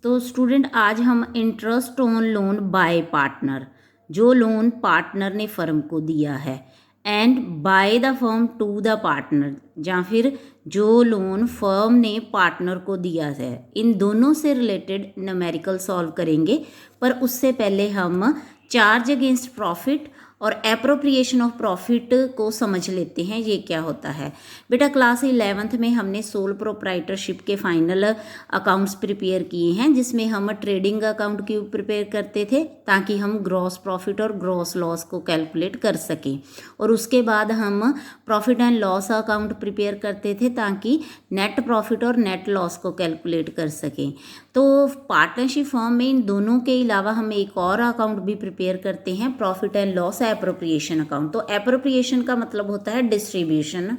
तो स्टूडेंट आज हम interest on loan by partner, जो लोन पार्टनर ने फर्म को दिया है, and by the firm to the partner, या फिर जो लोन फर्म ने पार्टनर को दिया है, इन दोनों से रिलेटेड न्यूमेरिकल सॉल्व करेंगे। पर उससे पहले हम चार्ज अगेंस्ट प्रॉफिट और एप्रोप्रिएशन ऑफ प्रॉफिट को समझ लेते हैं, ये क्या होता है। बेटा क्लास 11th में हमने सोल प्रोप्राइटरशिप के फाइनल अकाउंट्स प्रिपेयर किए हैं, जिसमें हम ट्रेडिंग अकाउंट क्यों प्रिपेयर करते थे, ताकि हम ग्रॉस प्रॉफिट और ग्रॉस लॉस को कैलकुलेट कर सकें। और उसके बाद हम profit and loss account prepare करते थे, ताकि नेट प्रॉफिट और नेट लॉस को कैलकुलेट कर सकें। तो पार्टनरशिप फॉर्म में इन दोनों के अलावा हम एक और अकाउंट भी प्रिपेयर करते हैं, profit and loss appropriation account. तो एप्रोप्रिएशन का मतलब होता है डिस्ट्रीब्यूशन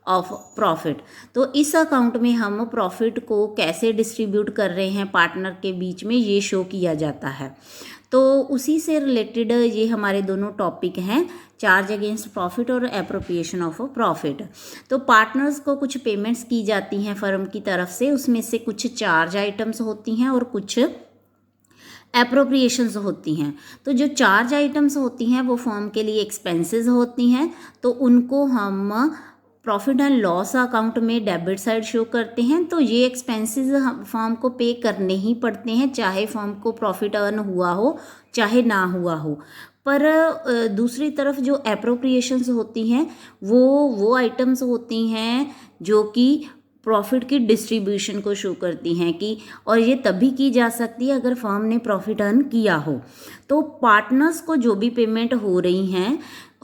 ऑफ प्रॉफिट। तो इस अकाउंट में हम प्रॉफिट को कैसे डिस्ट्रीब्यूट कर रहे हैं पार्टनर के बीच में, ये शो किया जाता है। तो उसी से रिलेटेड ये हमारे दोनों टॉपिक हैं, चार्ज अगेंस्ट प्रॉफिट और एप्रोप्रिएशन ऑफ प्रॉफिट। तो पार्टनर्स को कुछ पेमेंट्स की जाती हैं फर्म की तरफ से, उसमें से कुछ चार्ज आइटम्स होती हैं और कुछ एप्रोप्रिएशंस होती हैं। तो जो चार्ज आइटम्स होती हैं वो फर्म के लिए एक्सपेंसेस होती हैं, तो उनको हम प्रॉफिट एंड लॉस अकाउंट में डेबिट साइड शो करते हैं। तो ये एक्सपेंसेस फर्म को पे करने ही पड़ते हैं, चाहे फर्म को प्रॉफिट अर्न हुआ हो चाहे ना हुआ हो। पर दूसरी तरफ जो एप्रोप्रिएशंस होती हैं वो आइटम्स होती हैं जो कि प्रॉफिट की डिस्ट्रीब्यूशन को शो करती हैं कि, और ये तभी की जा सकती है अगर फर्म ने प्रॉफिट अर्न किया हो। तो पार्टनर्स को जो भी पेमेंट हो रही हैं,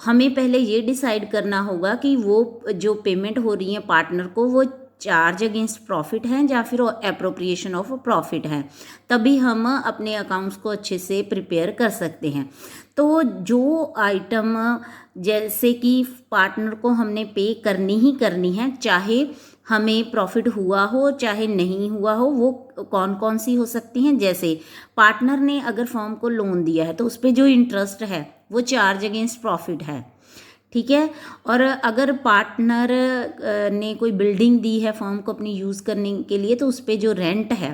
हमें पहले ये डिसाइड करना होगा कि वो जो पेमेंट हो रही है पार्टनर को, वो चार्ज अगेंस्ट प्रॉफिट है या फिर एप्रोप्रिएशन ऑफ प्रॉफिट है। तभी हम अपने अकाउंट्स को अच्छे से प्रिपेयर कर सकते हैं। तो जो आइटम जैसे कि पार्टनर को हमने पे करनी ही करनी है, चाहे हमें प्रॉफिट हुआ हो चाहे नहीं हुआ हो, वो कौन कौन सी हो सकती हैं। जैसे पार्टनर ने अगर फर्म को लोन दिया है तो उस पर जो इंटरेस्ट है वो चार्ज अगेंस्ट प्रॉफिट है, ठीक है। और अगर पार्टनर ने कोई बिल्डिंग दी है फर्म को अपनी यूज़ करने के लिए, तो उस पर जो रेंट है,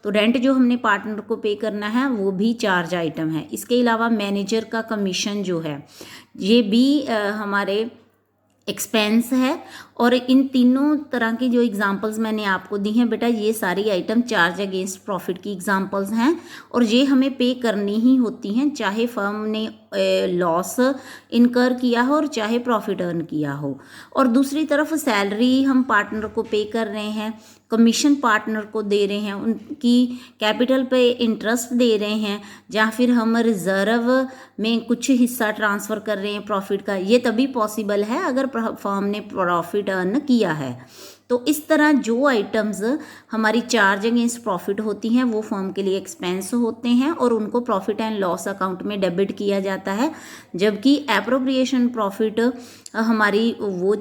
तो रेंट जो हमने पार्टनर को पे करना है वो भी चार्ज आइटम है। इसके अलावा मैनेजर का कमीशन जो है, ये भी हमारे एक्सपेंस है। और इन तीनों तरह की जो एग्जांपल्स मैंने आपको दी हैं बेटा, ये सारी आइटम चार्ज अगेंस्ट प्रॉफिट की एग्जांपल्स हैं, और ये हमें पे करनी ही होती हैं, चाहे फर्म ने लॉस इनकर किया हो और चाहे प्रॉफिट अर्न किया हो। और दूसरी तरफ सैलरी हम पार्टनर को पे कर रहे हैं, कमीशन पार्टनर को दे रहे हैं, उनकी कैपिटल पे इंटरेस्ट दे रहे हैं, या फिर हम रिजर्व में कुछ हिस्सा ट्रांसफ़र कर रहे हैं प्रॉफिट का, ये तभी पॉसिबल है अगर फर्म ने प्रॉफिट अर्न किया है। तो इस तरह जो आइटम्स हमारी चार्ज अगेंस्ट प्रॉफिट होती हैं वो फर्म के लिए एक्सपेंस होते हैं और उनको प्रॉफिट एंड लॉस अकाउंट में डेबिट किया जाता है। जबकि एप्रोप्रिएशन प्रॉफिट हमारी वो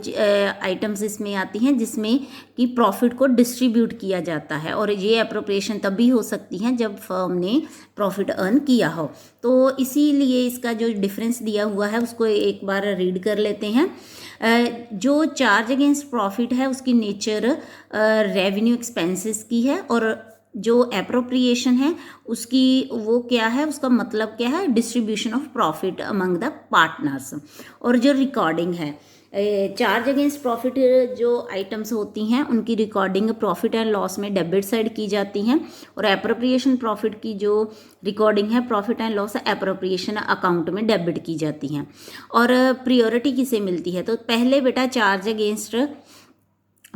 आइटम्स इसमें आती हैं जिसमें कि प्रॉफिट को डिस्ट्रीब्यूट किया जाता है, और ये एप्रोप्रिएशन तभी हो सकती हैं जब फर्म ने प्रॉफिट अर्न किया हो। तो इसीलिए इसका जो डिफरेंस दिया हुआ है उसको एक बार रीड कर लेते हैं। जो चार्ज अगेंस्ट प्रॉफिट है उसकी नेचर रेवेन्यू एक्सपेंसेस की है, और जो एप्रोप्रिएशन है उसकी वो क्या है, उसका मतलब क्या है, distribution of profit among the partners. और जो रिकॉर्डिंग है, चार्ज अगेंस्ट प्रॉफिट जो आइटम्स होती हैं उनकी रिकॉर्डिंग प्रॉफिट एंड लॉस में डेबिट साइड की जाती हैं, और एप्रोप्रिएशन प्रॉफिट की जो रिकॉर्डिंग है profit and loss appropriation account में डेबिट की जाती हैं। और प्रियोरिटी किसे मिलती है, तो पहले बेटा चार्ज अगेंस्ट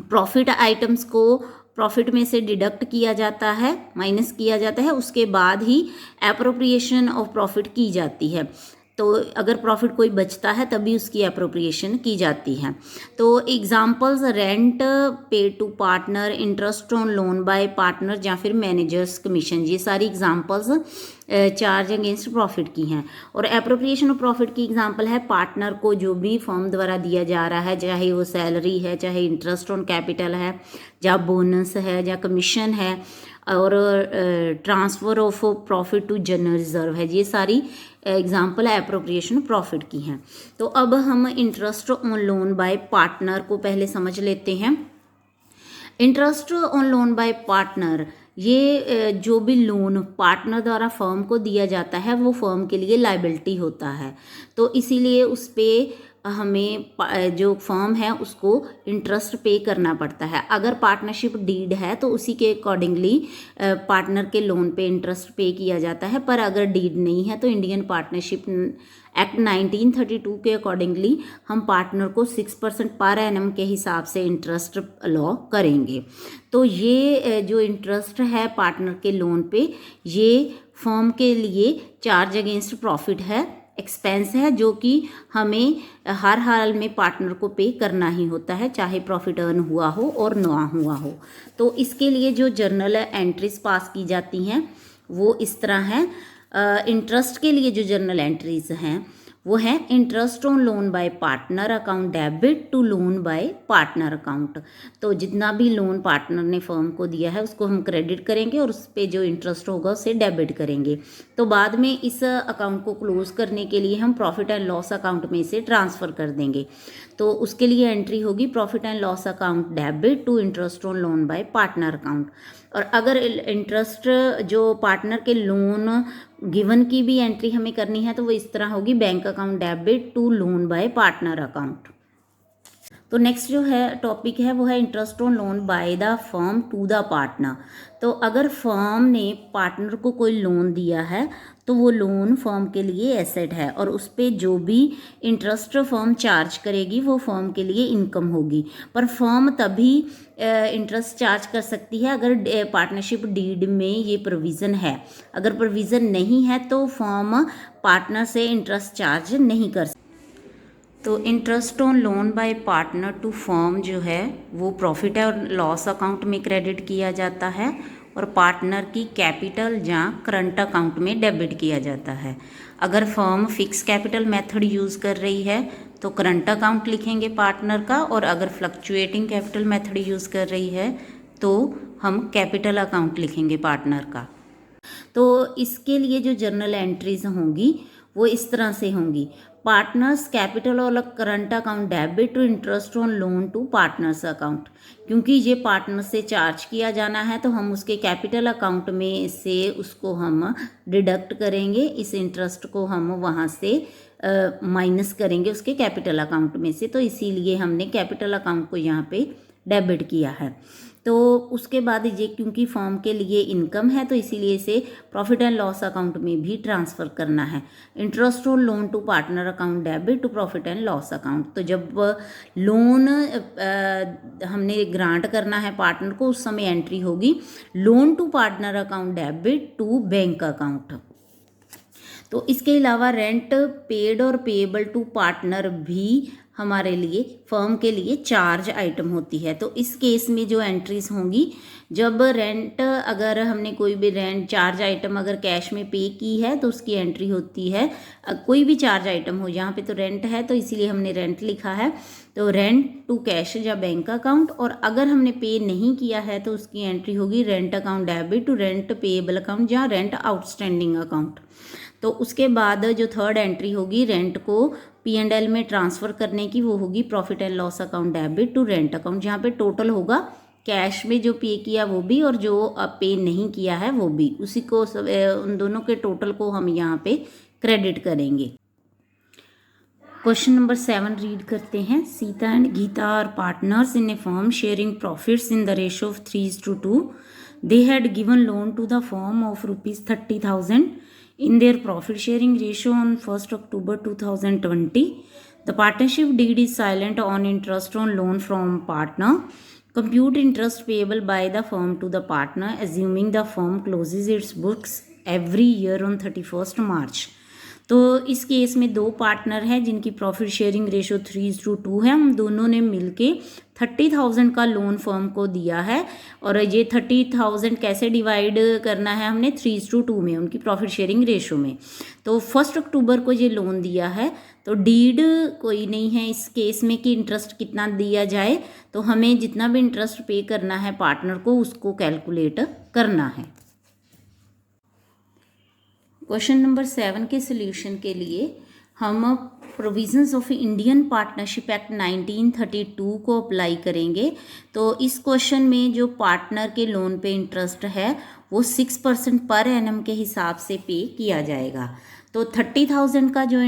प्रॉफिट आइटम्स को प्रॉफिट में से डिडक्ट किया जाता है, माइनस किया जाता है, उसके बाद ही एप्रोप्रिएशन ऑफ प्रॉफिट की जाती है। तो अगर प्रॉफिट कोई बचता है तभी उसकी एप्रोप्रिएशन की जाती है। तो examples rent pay to partner, interest on loan by partner, या फिर मैनेजर्स कमीशन, ये सारी एग्जांपल्स चार्ज अगेंस्ट प्रॉफिट की हैं। और एप्रोप्रिएशन ऑफ प्रॉफिट की एग्जांपल है पार्टनर को जो भी फर्म द्वारा दिया जा रहा है, चाहे वो सैलरी है, चाहे इंटरेस्ट ऑन कैपिटल है, या बोनस है, या कमीशन है, और transfer of profit to general reserve है, ये सारी एग्जाम्पल एप्रोप्रिएशन प्रॉफिट की हैं। तो अब हम interest on loan by partner को पहले समझ लेते हैं। Interest on loan by partner ये जो भी लोन पार्टनर द्वारा फर्म को दिया जाता है वो फर्म के लिए लायबिलिटी होता है, तो इसीलिए उस पर हमें जो फर्म है उसको इंटरेस्ट पे करना पड़ता है। अगर पार्टनरशिप डीड है तो उसी के अकॉर्डिंगली पार्टनर के लोन पे इंटरेस्ट पे किया जाता है, पर अगर डीड नहीं है तो इंडियन पार्टनरशिप एक्ट 1932 के अकॉर्डिंगली हम पार्टनर को 6% पर एनम के हिसाब से इंटरेस्ट लॉ करेंगे। तो ये जो इंटरेस्ट है पार्टनर के लोन पे, ये फर्म के लिए चार्ज अगेंस्ट प्रॉफिट है, एक्सपेंस है, जो कि हमें हर हाल में पार्टनर को पे करना ही होता है, चाहे प्रॉफिट अर्न हुआ हो और ना हुआ हो। तो इसके लिए जो जर्नल एंट्रीज पास की जाती हैं वो इस तरह है। इंटरेस्ट के लिए जो जर्नल एंट्रीज हैं वो है interest on loan by partner account debit to loan by partner account. तो जितना भी लोन पार्टनर ने फर्म को दिया है उसको हम क्रेडिट करेंगे और उस पर जो इंटरेस्ट होगा उसे डेबिट करेंगे। तो बाद में इस अकाउंट को क्लोज करने के लिए हम प्रॉफिट एंड लॉस अकाउंट में इसे ट्रांसफ़र कर देंगे। तो उसके लिए एंट्री होगी profit and loss account debit to interest on loan by partner account. और अगर इंटरेस्ट जो पार्टनर के लोन गिवन की भी एंट्री हमें करनी है तो वो इस तरह होगी bank account debit to loan by partner account. तो नेक्स्ट जो है टॉपिक है वो है interest on loan by the firm to the partner. तो अगर फर्म ने पार्टनर को कोई लोन दिया है तो वो लोन फर्म के लिए एसेट है और उस पर जो भी इंटरेस्ट फर्म चार्ज करेगी वो फर्म के लिए इनकम होगी। पर फर्म तभी इंटरेस्ट चार्ज कर सकती है अगर पार्टनरशिप डीड में ये प्रोविज़न है। अगर प्रोविज़न नहीं है तो फर्म पार्टनर से इंटरेस्ट चार्ज नहीं कर सकती। तो interest on loan by partner to firm जो है वो प्रॉफिट और लॉस अकाउंट में क्रेडिट किया जाता है और पार्टनर की कैपिटल या करंट अकाउंट में डेबिट किया जाता है। अगर firm fix capital method use कर रही है तो करंट अकाउंट लिखेंगे पार्टनर का, और अगर फ्लक्चुएटिंग कैपिटल मेथड यूज़ कर रही है तो हम कैपिटल अकाउंट लिखेंगे पार्टनर का। तो इसके लिए जो जर्नल एंट्रीज होंगी वो इस तरह से होंगी। पार्टनर्स कैपिटल और current account debit to interest on loan to partners account. क्योंकि ये पार्टनर से चार्ज किया जाना है तो हम उसके कैपिटल अकाउंट में से उसको हम डिडक्ट करेंगे, इस इंटरेस्ट को हम वहाँ से माइनस करेंगे उसके कैपिटल अकाउंट में से। तो इसीलिए हमने कैपिटल अकाउंट को यहाँ पे डेबिट किया है। तो उसके बाद ये क्योंकि फर्म के लिए इनकम है तो इसीलिए इसे प्रॉफिट एंड लॉस अकाउंट में भी ट्रांसफ़र करना है। Interest on loan to partner account debit to profit and loss account. तो जब लोन हमने ग्रांट करना है पार्टनर को उस समय एंट्री होगी loan to partner account debit to bank account. तो इसके अलावा रेंट पेड और पेएबल टू पार्टनर भी हमारे लिए फर्म के लिए चार्ज आइटम होती है। तो इस केस में जो एंट्रीज होंगी, जब रेंट अगर हमने कोई भी रेंट चार्ज आइटम अगर कैश में पे की है तो उसकी एंट्री होती है। कोई भी चार्ज आइटम हो, यहाँ पे तो रेंट है तो इसीलिए हमने रेंट लिखा है, तो रेंट टू कैश या बैंक अकाउंट। और अगर हमने पे नहीं किया है तो उसकी एंट्री होगी rent account debit to rent payable account या रेंट आउटस्टैंडिंग अकाउंट। तो उसके बाद जो थर्ड एंट्री होगी रेंट को P&L में ट्रांसफ़र करने की, वो होगी profit and loss account debit to rent account, जहाँ पे टोटल होगा कैश में जो पे किया वो भी और जो पे नहीं किया है वो भी, उसी को उन दोनों के टोटल को हम यहाँ पे क्रेडिट करेंगे। क्वेश्चन नंबर 7 रीड करते हैं। Sita and Gita are partners in a firm sharing profits in the ratio of 3:2. They had given loan to the firm of ₹30,000 in their profit sharing ratio on 1st October 2020. The partnership deed is silent on interest on loan from partner. Compute interest payable by the firm to the partner assuming the firm closes its books every year on 31st March. तो इस case में दो partner हैं जिनकी profit sharing ratio 3:2 है। हम दोनों ने मिलके 30,000 का लोन फर्म को दिया है और ये 30,000 कैसे डिवाइड करना है हमने 3:2 में उनकी प्रॉफिट शेयरिंग रेशो में। तो 1 अक्टूबर को ये लोन दिया है तो डीड कोई नहीं है इस केस में कि इंटरेस्ट कितना दिया जाए, तो हमें जितना भी इंटरेस्ट पे करना है पार्टनर को उसको कैलकुलेट करना है। क्वेश्चन नंबर 7 के सोल्यूशन के लिए हम provisions of Indian partnership act 1932 को अप्लाई करेंगे तो इस क्वेश्चन में जो पार्टनर के लोन पे इंटरेस्ट है वो 6% पर एनम के हिसाब से पे किया जाएगा। तो 30,000 का जो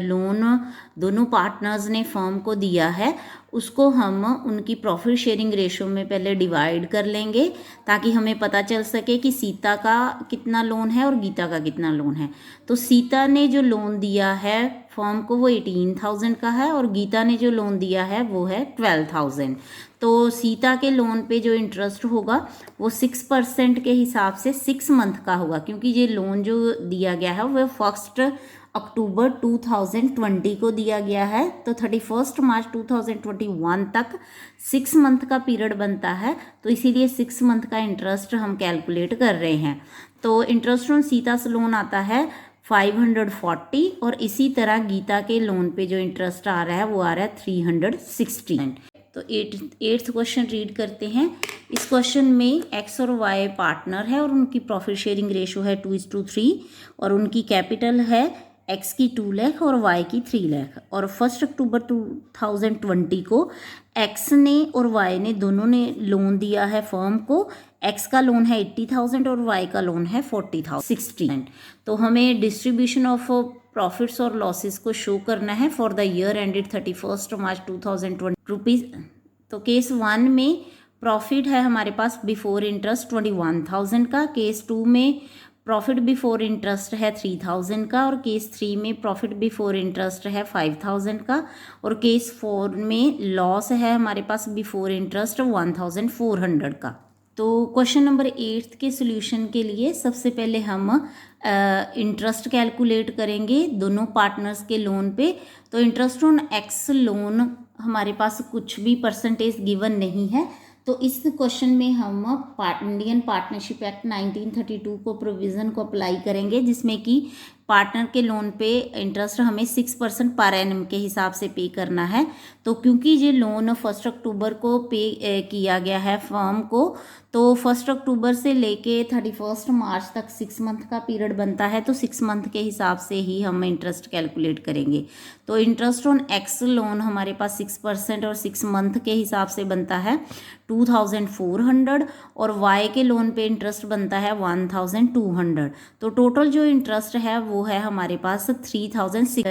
लोन दोनों पार्टनर्स ने फर्म को दिया है उसको हम उनकी प्रॉफिट शेयरिंग रेशो में पहले डिवाइड कर लेंगे ताकि हमें पता चल सके कि सीता का कितना लोन है और गीता का कितना लोन है। तो सीता ने जो लोन दिया है फर्म को वो 18,000 का है और गीता ने जो लोन दिया है वो है 12,000। तो सीता के लोन पे जो इंटरेस्ट होगा वो 6% के हिसाब से 6 मंथ का होगा, क्योंकि ये लोन जो दिया गया है वो 1 अक्टूबर 2020 को दिया गया है। तो 31 मार्च 2021 तक 6 मंथ का पीरियड बनता है, तो इसीलिए 6 मंथ का इंटरेस्ट हम कैलकुलेट कर रहे हैं। तो इंटरेस्ट ऑन सीता's लोन आता है 540 और इसी तरह गीता के लोन पे जो इंटरेस्ट आ रहा है वो आ रहा है 360। तो एट्थ क्वेश्चन रीड करते हैं। इस क्वेश्चन में एक्स और वाई पार्टनर है और उनकी प्रॉफिट शेयरिंग रेशो है 2:3 और उनकी कैपिटल है एक्स की 2 लाख और वाई की 3 लाख। और 1 अक्टूबर 2020 को एक्स ने और वाई ने दोनों ने लोन दिया है फर्म को। एक्स का लोन है 80,000 और वाई का लोन है 40,060। तो हमें डिस्ट्रीब्यूशन ऑफ प्रॉफिट्स और लॉसेस को शो करना है for the year ended 31 March 2020 rupees. तो केस 1 में प्रॉफिट है हमारे पास बिफोर इंटरेस्ट 21,000 का, केस 2 में प्रॉफिट बिफोर इंटरेस्ट है 3,000 का और केस 3 में प्रॉफिट बिफोर इंटरेस्ट है 5,000 का और केस 4 में लॉस है हमारे पास बिफोर इंटरेस्ट 1,400 का। तो क्वेश्चन नंबर 8 के सोल्यूशन के लिए सबसे पहले हम इंटरेस्ट कैलकुलेट करेंगे दोनों पार्टनर्स के लोन पे। तो इंटरेस्ट ऑन एक्स लोन हमारे पास कुछ भी परसेंटेज गिवन नहीं है, तो इस क्वेश्चन में हम इंडियन पार्टनरशिप एक्ट 1932 को प्रोविज़न को अप्लाई करेंगे जिसमें कि पार्टनर के लोन पे इंटरेस्ट हमें 6% पर एनम के हिसाब से पे करना है। तो क्योंकि ये लोन 1 अक्टूबर को पे किया गया है फर्म को, तो 1 अक्टूबर से लेके 31 मार्च तक 6 मंथ का पीरियड बनता है, तो 6 मंथ के हिसाब से ही हम इंटरेस्ट कैलकुलेट करेंगे। तो इंटरेस्ट ऑन एक्स लोन हमारे पास 6% और 6 मंथ के हिसाब से बनता है 2,400 और वाई के लोन पे इंटरेस्ट बनता है 1,200। तो टोटल जो इंटरेस्ट है वो है हमारे पास 3,006।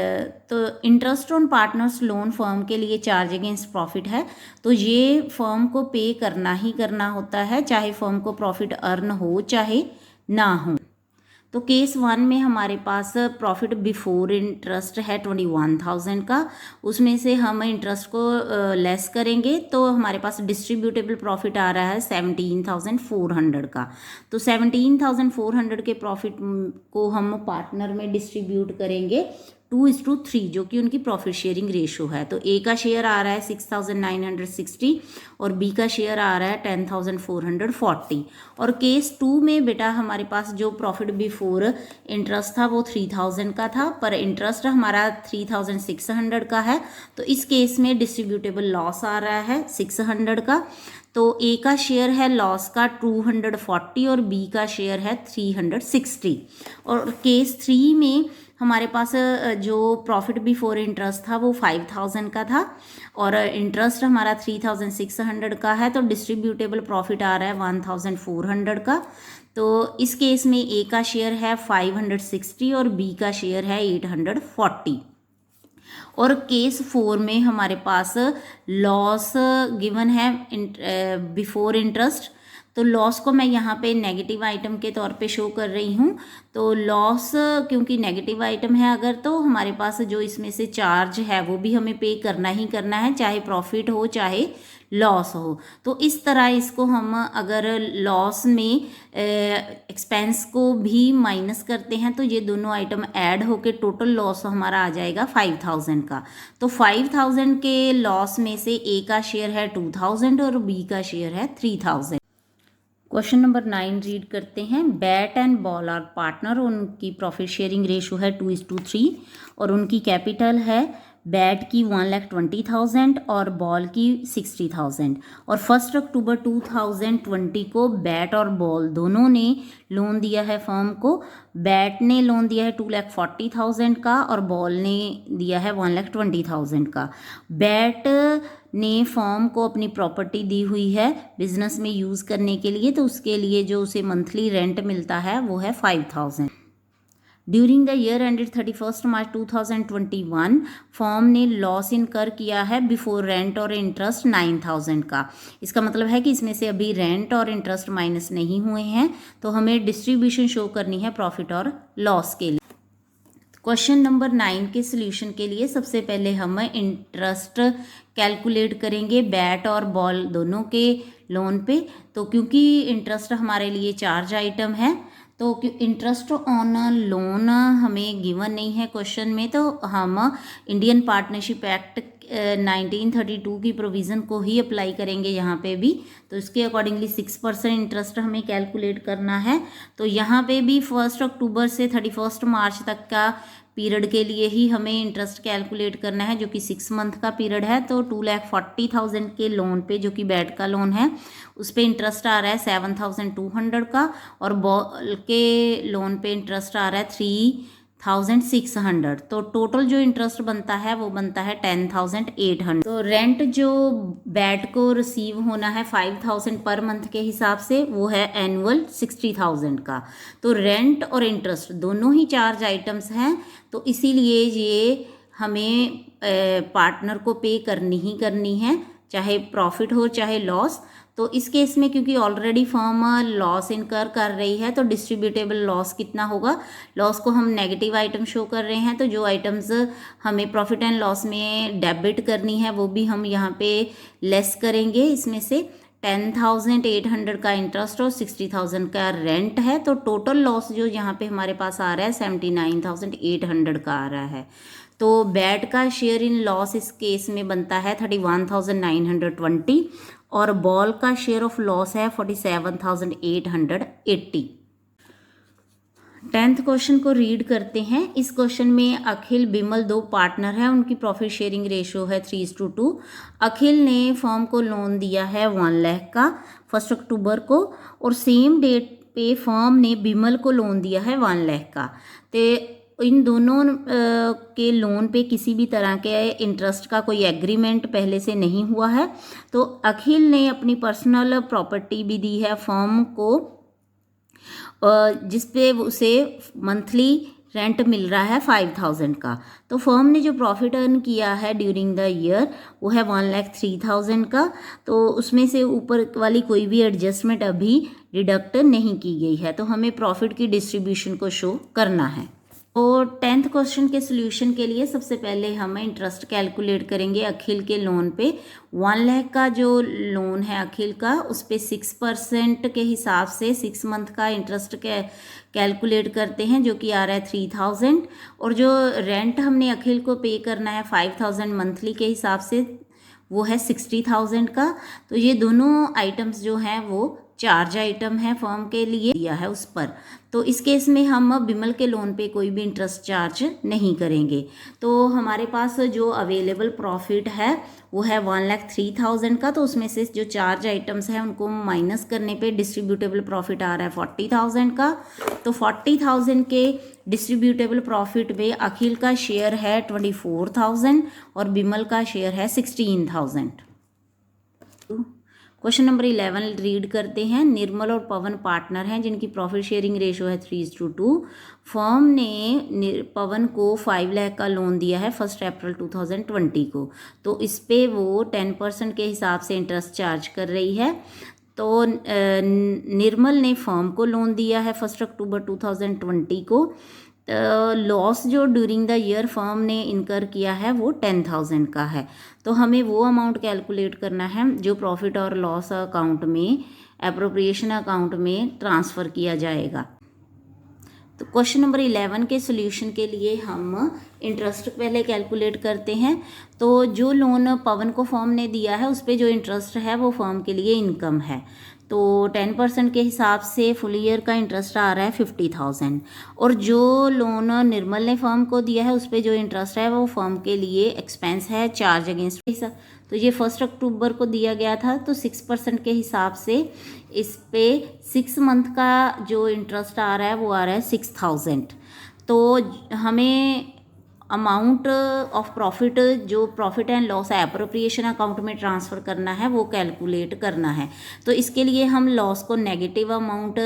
तो interest on partners loan firm के लिए चार्ज अगेंस्ट प्रॉफिट है, तो ये फर्म को पे करना ही करना होता है चाहे फर्म को प्रॉफिट अर्न हो चाहे ना हो। तो केस 1 में हमारे पास प्रॉफिट बिफोर इंटरेस्ट है 21,000 का, उसमें से हम इंटरेस्ट को लेस करेंगे तो हमारे पास डिस्ट्रीब्यूटेबल प्रॉफिट आ रहा है 17,400 का। तो 17,400 के प्रॉफिट को हम पार्टनर में डिस्ट्रीब्यूट करेंगे 2:3 जो कि उनकी प्रॉफिट शेयरिंग रेशो है। तो ए का शेयर आ रहा है 6,960 और बी का शेयर आ रहा है 10,440। और केस 2 में बेटा हमारे पास जो प्रॉफिट बिफोर इंटरेस्ट था वो 3,000 का था, पर इंटरेस्ट हमारा 3,600 का है, तो इस केस में डिस्ट्रीब्यूटेबल लॉस आ रहा है 600 का। तो ए का शेयर है लॉस का 240 और बी का शेयर है 360। और केस 3 में हमारे पास जो प्रॉफिट बिफोर इंटरेस्ट था वो 5,000 का था और इंटरेस्ट हमारा 3,600 का है, तो डिस्ट्रीब्यूटेबल प्रॉफिट आ रहा है 1,400 का। तो इस केस में ए का शेयर है 560 और बी का शेयर है 840। और केस 4 में हमारे पास लॉस गिवन है बिफोर इंटरेस्ट, तो लॉस को मैं यहाँ पे नेगेटिव आइटम के तौर पे शो कर रही हूँ। तो लॉस क्योंकि नेगेटिव आइटम है अगर, तो हमारे पास जो इसमें से चार्ज है वो भी हमें पे करना ही करना है चाहे प्रॉफिट हो चाहे लॉस हो। तो इस तरह इसको हम अगर लॉस में एक्सपेंस को भी माइनस करते हैं तो ये दोनों आइटम ऐड होके टोटल लॉस हमारा आ जाएगा 5,000 का। तो 5,000 के लॉस में से ए का शेयर है 2,000 और बी का शेयर है 3,000। क्वेश्चन नंबर 9 रीड करते हैं। Bat and ball are partner, उनकी प्रॉफिट शेयरिंग रेशो है 2:3 और उनकी कैपिटल है बैट की 1,20,000 और बॉल की 60,000। और 1 अक्टूबर 2020 को बैट और बॉल दोनों ने लोन दिया है फर्म को। बैट ने लोन दिया है 2,40,000 का और बॉल ने दिया है 1,20,000 का। बैट ने फर्म को अपनी प्रॉपर्टी दी हुई है बिजनेस में यूज़ करने के लिए, तो उसके लिए जो उसे मंथली रेंट मिलता है वो है 5,000। During the year ended 31 March 2021 firm ने लॉस इनकर किया है बिफोर रेंट और इंटरेस्ट 9,000 का। इसका मतलब है कि इसमें से अभी रेंट और इंटरेस्ट माइनस नहीं हुए हैं, तो हमें डिस्ट्रीब्यूशन शो करनी है प्रॉफिट और लॉस के लिए। क्वेश्चन नंबर 9 के सोल्यूशन के लिए सबसे पहले हम इंटरेस्ट कैलकुलेट करेंगे बैट और बॉल दोनों के लोन पे। तो क्योंकि इंटरेस्ट हमारे लिए चार्ज आइटम है, तो इंटरेस्ट ऑन लोन हमें गिवन नहीं है क्वेश्चन में, तो हम इंडियन पार्टनरशिप एक्ट 1932 की प्रोविज़न को ही अप्लाई करेंगे यहाँ पे भी। तो इसके अकॉर्डिंगली 6% इंटरेस्ट हमें कैलकुलेट करना है। तो यहाँ पे भी 1 अक्टूबर से 31 मार्च तक का पीरियड के लिए ही हमें इंटरेस्ट कैलकुलेट करना है, जो कि 6 मंथ का पीरियड है। तो 2,40,000 के लोन पे, जो कि बैट का लोन है, उस पर इंटरेस्ट आ रहा है 7,200 का, और बॉल के लोन पे इंटरेस्ट आ रहा है 3,600। तो टोटल जो इंटरेस्ट बनता है वो बनता है 10,800। तो रेंट जो बैट को रिसीव होना है 5,000 पर मंथ के हिसाब से, वो है एनुअल 60,000 का। तो रेंट और इंटरेस्ट दोनों ही चार्ज आइटम्स हैं, तो इसीलिए ये हमें पार्टनर को पे करनी ही करनी है, चाहे प्रॉफिट हो चाहे लॉस। तो इस केस में क्योंकि ऑलरेडी फर्म लॉस इनकर कर रही है, तो डिस्ट्रीब्यूटेबल लॉस कितना होगा, लॉस को हम नेगेटिव आइटम शो कर रहे हैं, तो जो आइटम्स हमें प्रॉफिट एंड लॉस में डेबिट करनी है वो भी हम यहाँ पे लेस करेंगे। इसमें से 10,800 का इंटरेस्ट और 60,000 का रेंट है, तो टोटल लॉस जो यहाँ पे हमारे पास आ रहा है 79,800 का आ रहा है। तो बैट का शेयर इन लॉस इस केस में बनता है 31,920 और बॉल का शेयर ऑफ लॉस है 47,880। 10th क्वेश्चन को रीड करते हैं। इस क्वेश्चन में अखिल बिमल दो पार्टनर हैं, उनकी प्रॉफिट शेयरिंग रेशियो है 3:2। अखिल ने फर्म को लोन दिया है 1 लाख का 1 अक्टूबर को, और सेम डेट पे फर्म ने बिमल को लोन दिया है 1 लाख का। तो इन दोनों के लोन पे किसी भी तरह के इंटरेस्ट का कोई एग्रीमेंट पहले से नहीं हुआ है। तो अखिल ने अपनी पर्सनल प्रॉपर्टी भी दी है फर्म को, जिस पे उसे मंथली रेंट मिल रहा है 5,000 का। तो फर्म ने जो प्रॉफिट अर्न किया है ड्यूरिंग द ईयर वो है 1,03,000 का। तो उसमें से ऊपर वाली कोई भी एडजस्टमेंट अभी डिडक्ट नहीं की गई है, तो हमें प्रॉफिट की डिस्ट्रीब्यूशन को शो करना है। तो 10th क्वेश्चन के सोल्यूशन के लिए सबसे पहले हम इंटरेस्ट कैलकुलेट करेंगे अखिल के लोन पे। 1 लाख का जो लोन है अखिल का, उस पे 6% के हिसाब से 6 मंथ का इंटरेस्ट कैलकुलेट करते हैं, जो कि आ रहा है 3,000। और जो रेंट हमने अखिल को पे करना है 5,000 मंथली के हिसाब से, वो है 60,000 का। तो ये दोनों आइटम्स जो हैं वो चार्ज आइटम है फर्म के लिए दिया है उस पर। तो इस केस में हम बिमल के लोन पे कोई भी इंटरेस्ट चार्ज नहीं करेंगे। तो हमारे पास जो अवेलेबल प्रॉफिट है वो है 1,03,000 का। तो उसमें से जो चार्ज आइटम्स हैं उनको माइनस करने पे डिस्ट्रीब्यूटेबल प्रॉफिट आ रहा है 40,000 का। तो 40,000 के डिस्ट्रीब्यूटेबल प्रॉफिट में अखिल का शेयर है 24,000 और बिमल का शेयर है 16,000। क्वेश्चन नंबर 11 रीड करते हैं। निर्मल और पवन पार्टनर हैं जिनकी प्रॉफिट शेयरिंग रेशियो है 3:2। फर्म ने पवन को 5 लाख का लोन दिया है 1 अप्रैल 2020 को। तो इस पे वो 10% के हिसाब से इंटरेस्ट चार्ज कर रही है। तो निर्मल ने फर्म को लोन दिया है 1 अक्टूबर 2020 को। लॉस जो ड्यूरिंग द ईयर फर्म ने इनकर किया है वो 10,000 का है। तो हमें वो अमाउंट कैलकुलेट करना है जो प्रॉफिट और लॉस अकाउंट में, एप्रोप्रिएशन अकाउंट में ट्रांसफ़र किया जाएगा। तो क्वेश्चन नंबर 11 के सोल्यूशन के लिए हम इंटरेस्ट पहले कैलकुलेट करते हैं। तो जो लोन पवन को फर्म ने दिया है उस पर जो इंटरेस्ट है वो फर्म के लिए इनकम है। तो 10% के हिसाब से फुल ईयर का इंटरेस्ट आ रहा है 50,000। और जो लोन निर्मल ने फर्म को दिया है उस पर जो इंटरेस्ट है वो फर्म के लिए एक्सपेंस है, चार्ज अगेंस्ट पैसा। तो ये 1 अक्टूबर को दिया गया था, तो 6% के हिसाब से इस पे 6 मंथ का जो इंटरेस्ट आ रहा है वो आ रहा है 6,000। तो हमें अमाउंट ऑफ प्रॉफिट जो profit and loss appropriation account में ट्रांसफ़र करना है वो कैलकुलेट करना है। तो इसके लिए हम लॉस को नेगेटिव अमाउंट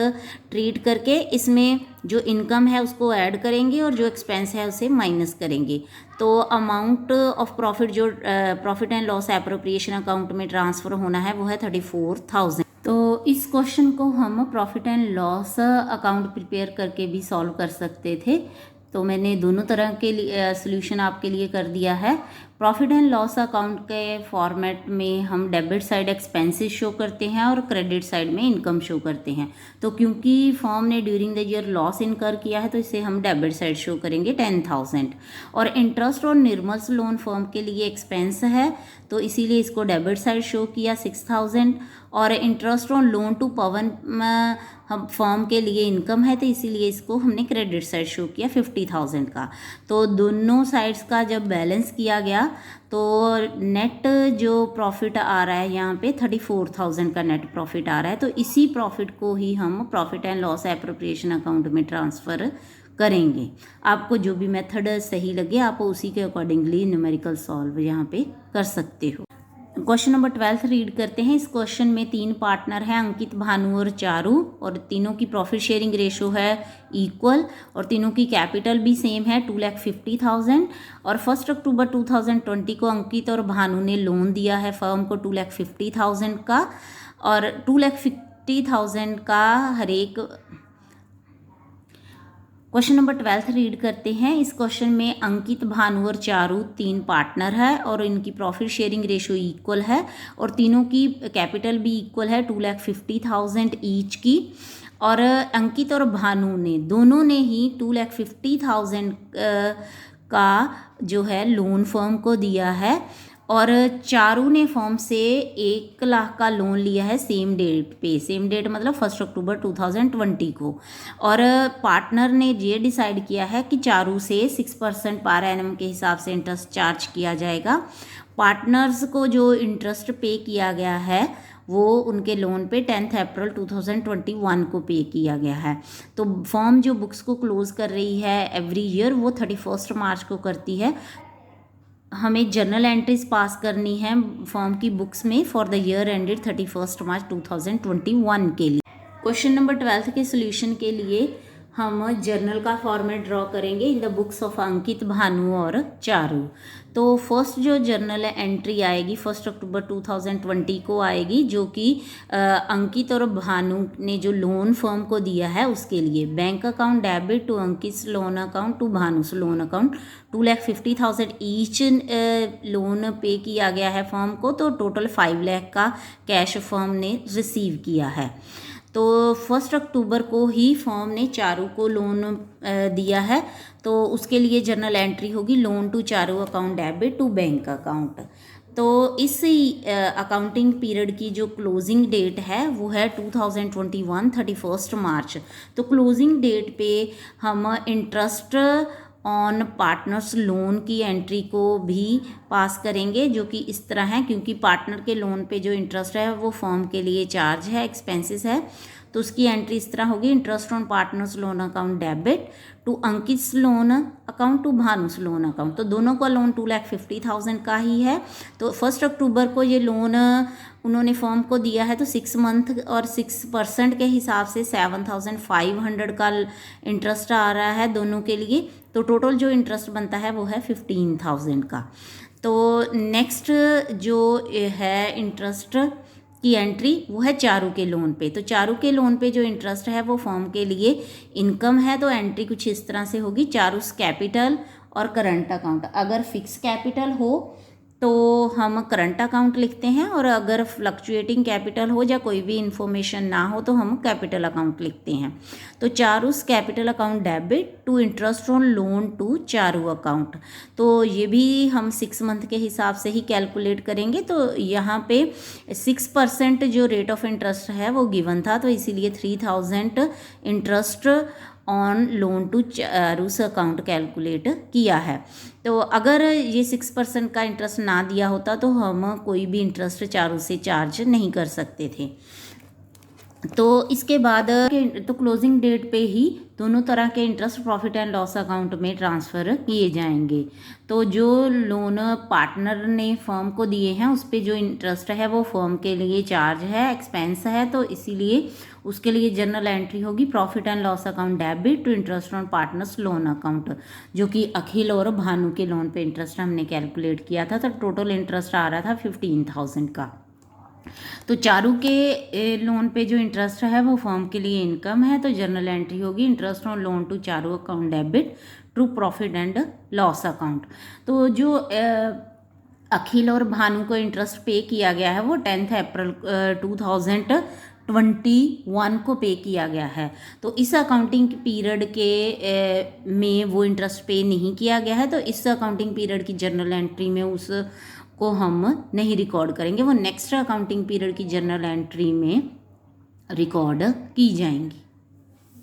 ट्रीट करके इसमें जो इनकम है उसको ऐड करेंगे और जो एक्सपेंस है उसे माइनस करेंगे। तो अमाउंट ऑफ प्रॉफिट जो profit and loss appropriation account में ट्रांसफ़र होना है वो है 34,000। तो इस क्वेश्चन को हम profit and loss account prepare करके भी सॉल्व कर सकते थे। तो मैंने दोनों तरह के लिए सोल्यूशन आपके लिए कर दिया है। प्रॉफिट एंड लॉस अकाउंट के फॉर्मेट में हम डेबिट साइड एक्सपेंसेस शो करते हैं और क्रेडिट साइड में इनकम शो करते हैं। तो क्योंकि फर्म ने ड्यूरिंग द ईयर लॉस इनकर किया है तो इसे हम डेबिट साइड शो करेंगे 10,000। और इंटरेस्ट और निर्मल्स लोन फर्म के लिए एक्सपेंस है तो इसीलिए इसको डेबिट साइड शो किया 6,000। और इंटरेस्ट ऑन लोन टू पवन हम फर्म के लिए इनकम है तो इसीलिए इसको हमने क्रेडिट साइड शो किया 50,000 का। तो दोनों साइड्स का जब बैलेंस किया गया तो नेट जो प्रॉफिट आ रहा है यहाँ पे 34,000 का नेट प्रॉफिट आ रहा है। तो इसी प्रॉफिट को ही हम profit and loss appropriation account में ट्रांसफ़र करेंगे। आपको जो भी मेथड सही लगे आप उसी के अकॉर्डिंगली न्यूमेरिकल सॉल्व यहाँ पे कर सकते हो। क्वेश्चन नंबर 12 रीड करते हैं। इस क्वेश्चन में 3 पार्टनर हैं, अंकित, भानु और चारू, और तीनों की प्रॉफिट शेयरिंग रेशो है इक्वल और तीनों की कैपिटल भी सेम है 2,50,000। और 1 अक्टूबर 2020 को अंकित और भानु ने लोन दिया है फर्म को 2,50,000 का, और 2,50,000 का हर एक। क्वेश्चन नंबर 12 रीड करते हैं। इस क्वेश्चन में अंकित, भानु और चारू 3 पार्टनर है और इनकी प्रॉफिट शेयरिंग रेशो इक्वल है और तीनों की कैपिटल भी इक्वल है 2,50,000 ईच की। और अंकित और भानु ने दोनों ने ही 2,50,000 का जो है लोन फर्म को दिया है और चारू ने फर्म से 1 लाख का लोन लिया है सेम डेट पे, सेम डेट मतलब 1 अक्टूबर 2020 को। और पार्टनर ने ये डिसाइड किया है कि चारू से 6% पर एनम के हिसाब से इंटरेस्ट चार्ज किया जाएगा। पार्टनर्स को जो इंटरेस्ट पे किया गया है वो उनके लोन पे 10 अप्रैल 2021 को पे किया गया है। तो फर्म जो बुक्स को क्लोज कर रही है एवरी ईयर वो 31 मार्च को करती है। हमें जर्नल एंट्रीज पास करनी है फर्म की बुक्स में फॉर द ईयर एंडेड 31 मार्च 2021 के लिए। क्वेश्चन नंबर 12 के सोल्यूशन के लिए हम जर्नल का फॉर्मेट ड्रॉ करेंगे इन द बुक्स ऑफ अंकित, भानु और चारू। तो फर्स्ट जो जर्नल एंट्री आएगी 1 अक्टूबर 2020 को आएगी जो कि अंकित और भानु ने जो लोन फर्म को दिया है उसके लिए। Bank account debit to Ankit loan account to Bhanu's loan account 2,50,000 each loan pay किया गया है फर्म को, तो टोटल 5 लाख का कैश फर्म ने रिसीव किया है। तो 1 अक्टूबर को ही फर्म ने चारू को लोन दिया है तो उसके लिए जर्नल एंट्री होगी loan to Charu account debit to bank account. तो इस अकाउंटिंग पीरियड की जो क्लोजिंग डेट है वो है 2021 31 मार्च। तो क्लोजिंग डेट पे हम इंटरेस्ट ऑन पार्टनर्स लोन की एंट्री को भी पास करेंगे जो कि इस तरह है, क्योंकि पार्टनर के लोन पे जो इंटरेस्ट है वो फर्म के लिए चार्ज है, एक्सपेंसेस है। तो उसकी एंट्री इस तरह होगी, interest on partners loan account debit to Ankit loan account to Bhanu's loan account. तो दोनों का लोन 2,50,000 का ही है। तो 1 अक्टूबर को ये लोन उन्होंने फर्म को दिया है तो 6 मंथ और 6% के हिसाब से 7,500 का इंटरेस्ट आ रहा है दोनों के लिए। तो टोटल जो इंटरेस्ट बनता है वो है 15,000 का। तो नेक्स्ट जो है इंटरेस्ट की एंट्री वो है चारू के लोन पे। तो चारू के लोन पे जो इंटरेस्ट है वो फर्म के लिए इनकम है। तो एंट्री कुछ इस तरह से होगी, चारूस कैपिटल और करंट अकाउंट। अगर फिक्स कैपिटल हो तो हम करंट अकाउंट लिखते हैं, और अगर फ्लक्चुएटिंग कैपिटल हो या कोई भी इंफॉर्मेशन ना हो तो हम कैपिटल अकाउंट लिखते हैं। तो Charu's capital account debit to interest on loan to Charu account, तो ये भी हम 6 मंथ के हिसाब से ही कैलकुलेट करेंगे। तो यहाँ पे 6% जो रेट ऑफ इंटरेस्ट है वो गिवन था, तो इसीलिए 3000 interest on loan to Charu's account calculate किया है। तो अगर ये 6% का इंटरेस्ट ना दिया होता तो हम कोई भी इंटरेस्ट चारू से चार्ज नहीं कर सकते थे। तो इसके बाद तो क्लोजिंग डेट पे ही दोनों तरह के interest profit and loss account में ट्रांसफ़र किए जाएंगे। तो जो लोन पार्टनर ने फर्म को दिए हैं उस पर जो इंटरेस्ट है वो फर्म के लिए चार्ज है, एक्सपेंस है, तो इसीलिए उसके लिए जर्नल एंट्री होगी profit and loss account debit to interest on partners loan account, जो कि अखिल और भानु के लोन पे इंटरेस्ट हमने कैलकुलेट किया था। तो टोटल इंटरेस्ट आ रहा था 15,000 का। तो चारू के लोन पे जो इंटरेस्ट है वो फर्म के लिए इनकम है, तो जर्नल एंट्री होगी interest on loan to Charu account debit to profit and loss account. तो जो अखिल और भानु को इंटरेस्ट पे किया गया है वो 10 अप्रैल 2021 को पे किया गया है। तो इस अकाउंटिंग पीरियड के में वो इंटरेस्ट पे नहीं किया गया है, तो इस अकाउंटिंग पीरियड की जर्नल एंट्री में उस को हम नहीं रिकॉर्ड करेंगे, वो नेक्स्ट अकाउंटिंग पीरियड की जर्नल एंट्री में रिकॉर्ड की जाएंगी।